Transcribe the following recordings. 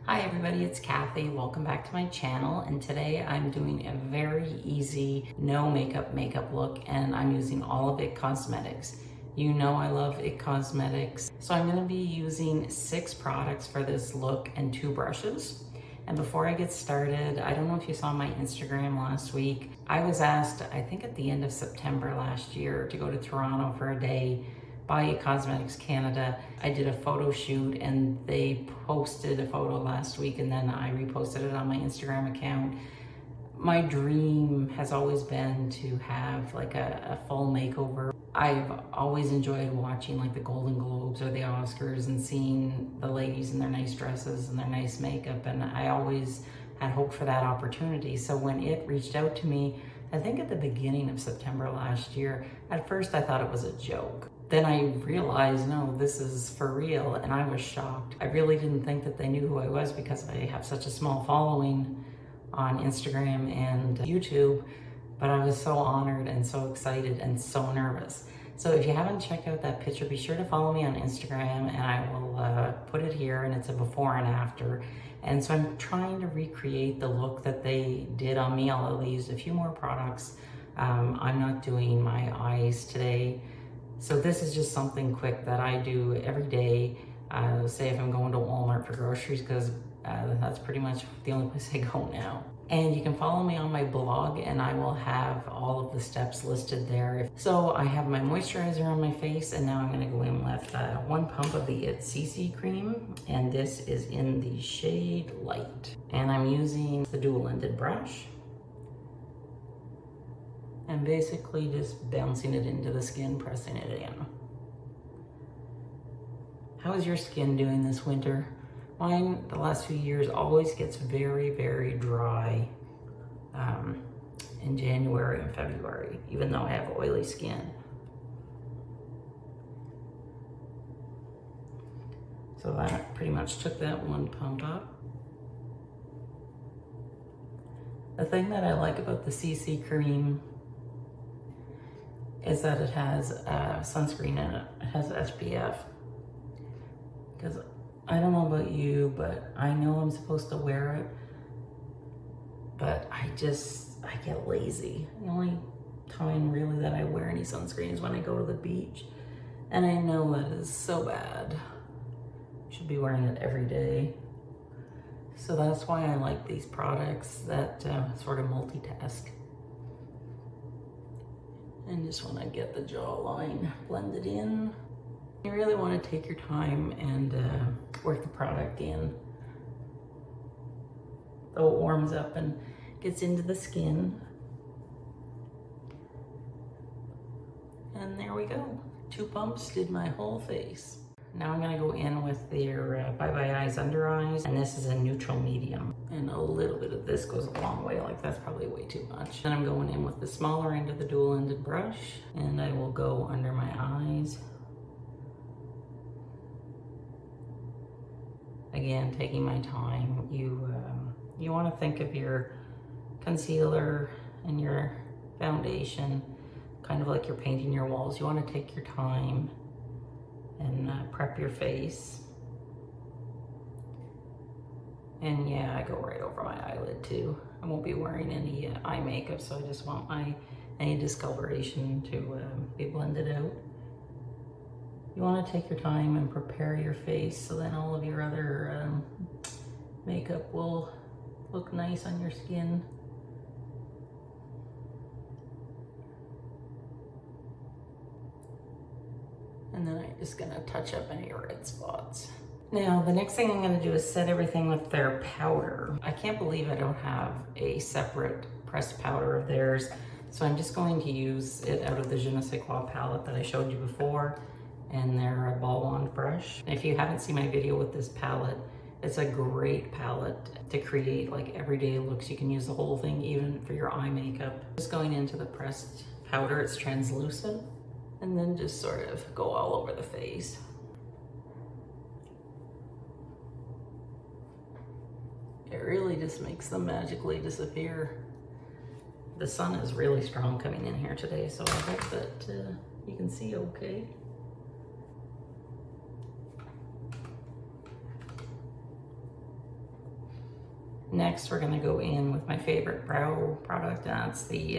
Hi everybody, it's Cathy. Welcome back to my channel, and today I'm doing a very easy no makeup look, and I'm using all of IT Cosmetics. You know I love IT Cosmetics. So I'm going to be using 6 products for this look and 2 brushes. And before I get started, I don't know if you saw my Instagram last week. I was asked, I think at the end of September last year, to go to Toronto for a day by IT Cosmetics Canada. I did a photo shoot and they posted a photo last week, and then I reposted it on my Instagram account. My dream has always been to have like a full makeover. I've always enjoyed watching like the Golden Globes or the Oscars and seeing the ladies in their nice dresses and their nice makeup, and I always had hoped for that opportunity. So when it reached out to me, I think at the beginning of September last year, at first I thought it was a joke. Then I realized, no, this is for real, and I was shocked. I really didn't think that they knew who I was because I have such a small following on Instagram and YouTube, but I was so honored and so excited and so nervous. So if you haven't checked out that picture, be sure to follow me on Instagram, and I will put it here, and it's a before and after. And so I'm trying to recreate the look that they did on me, although they used a few more products. I'm not doing my eyes today. So this is just something quick that I do every day. Say if I'm going to Walmart for groceries, because that's pretty much the only place I go now. And you can follow me on my blog, and I will have all of the steps listed there. So I have my moisturizer on my face, and now I'm gonna go in with 1 pump of the IT CC cream, and this is in the shade Light. And I'm using the dual-ended brush, and basically just bouncing it into the skin, pressing it in. How is your skin doing this winter? Mine, the last few years, always gets very, very dry in January and February, even though I have oily skin. So that pretty much took that 1 pump up. The thing that I like about the CC cream is that it has sunscreen in it. It has SPF. Because I don't know about you, but I know I'm supposed to wear it, but I get lazy. The only time really that I wear any sunscreen is when I go to the beach, and I know that is so bad. I should be wearing it every day. So that's why I like these products that sort of multitask. And just want to get the jawline blended in. You really want to take your time and work the product in. So it warms up and gets into the skin. And there we go. 2 pumps did my whole face. Now I'm going to go in with their Bye Bye Eyes Under Eyes, and this is a neutral medium. And a little bit of this goes a long way, like that's probably way too much. Then I'm going in with the smaller end of the dual-ended brush, and I will go under my eyes. Again, taking my time. You want to think of your concealer and your foundation kind of like you're painting your walls. You want to take your time and prep your face. And yeah, I go right over my eyelid too. I won't be wearing any eye makeup, so I just want any discoloration to be blended out. You want to take your time and prepare your face so then all of your other makeup will look nice on your skin. And then I'm just gonna touch up any red spots. Now, the next thing I'm gonna do is set everything with their powder. I can't believe I don't have a separate pressed powder of theirs, so I'm just going to use it out of the Je ne sais quoi palette that I showed you before, and their ball wand brush. If you haven't seen my video with this palette, it's a great palette to create like everyday looks. You can use the whole thing even for your eye makeup. Just going into the pressed powder, it's translucent, and then just sort of go all over the face. It really just makes them magically disappear. The sun is really strong coming in here today, so I hope that you can see okay. Next, we're gonna go in with my favorite brow product, and that's the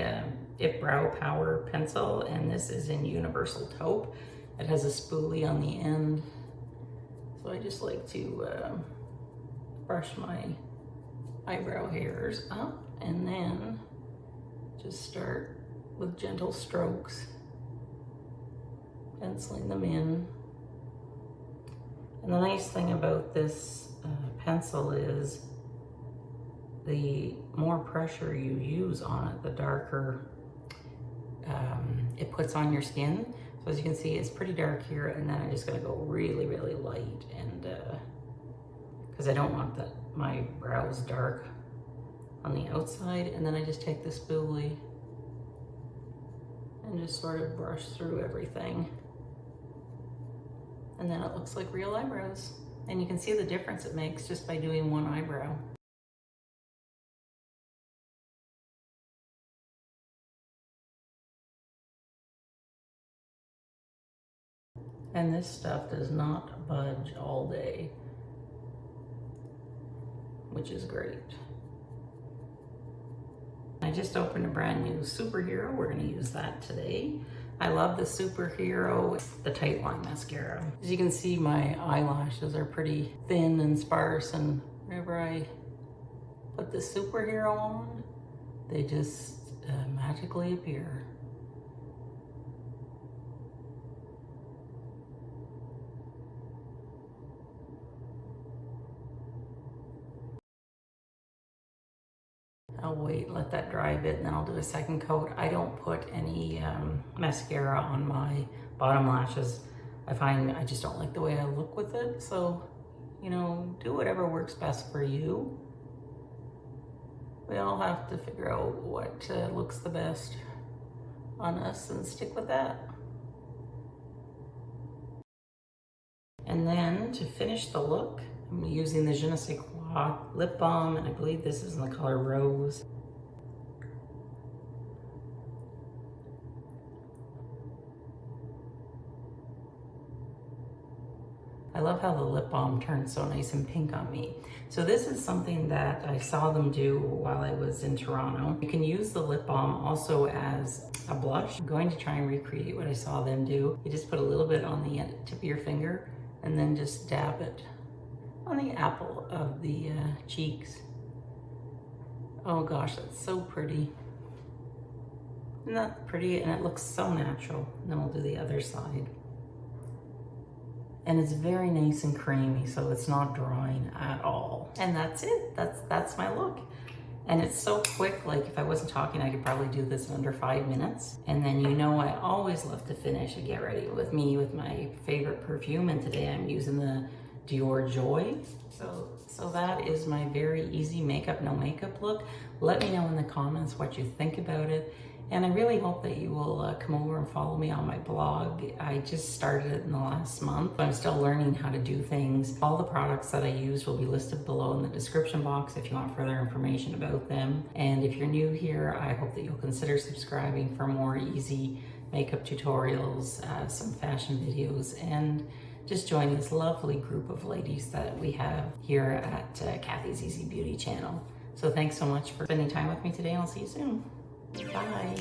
It Brow Power Pencil, and this is in Universal Taupe. It has a spoolie on the end, so I just like to brush my eyebrow hairs up, and then just start with gentle strokes, penciling them in. And the nice thing about this pencil is the more pressure you use on it, the darker it puts on your skin. So as you can see, it's pretty dark here, and then I'm just gonna go really, really light, and because I don't want my brows dark on the outside. And then I just take the spoolie and just sort of brush through everything. And then it looks like real eyebrows. And you can see the difference it makes just by doing one eyebrow. And this stuff does not budge all day, which is great. I just opened a brand new Superhero. We're gonna use that today. I love the Superhero, the tight line mascara. As you can see, my eyelashes are pretty thin and sparse, and whenever I put the Superhero on, they just magically appear. I'll wait, let that dry a bit, and then I'll do a second coat. I don't put any mascara on my bottom lashes. I find I just don't like the way I look with it. So, you know, do whatever works best for you. We all have to figure out what looks the best on us and stick with that. And then to finish the look, I'm using the Je ne sais quoi lip balm, and I believe this is in the color Rose. I love how the lip balm turns so nice and pink on me. So this is something that I saw them do while I was in Toronto. You can use the lip balm also as a blush. I'm going to try and recreate what I saw them do. You just put a little bit on the tip of your finger and then just dab it on the apple of the cheeks. Oh gosh, that's so pretty. Isn't that pretty? And it looks so natural. And then we'll do the other side. And it's very nice and creamy, so it's not drying at all. And that's it, that's my look. And it's so quick, like if I wasn't talking, I could probably do this in under 5 minutes. And then you know I always love to finish and get ready with me with my favorite perfume, and today I'm using the Dior Joy. So that is my very easy makeup, no makeup look. Let me know in the comments what you think about it. And I really hope that you will come over and follow me on my blog. I just started it in the last month. I'm still learning how to do things. All the products that I use will be listed below in the description box if you want further information about them. And if you're new here, I hope that you'll consider subscribing for more easy makeup tutorials, some fashion videos, and just join this lovely group of ladies that we have here at Cathy's Easy Beauty channel. So thanks so much for spending time with me today, and I'll see you soon. Bye.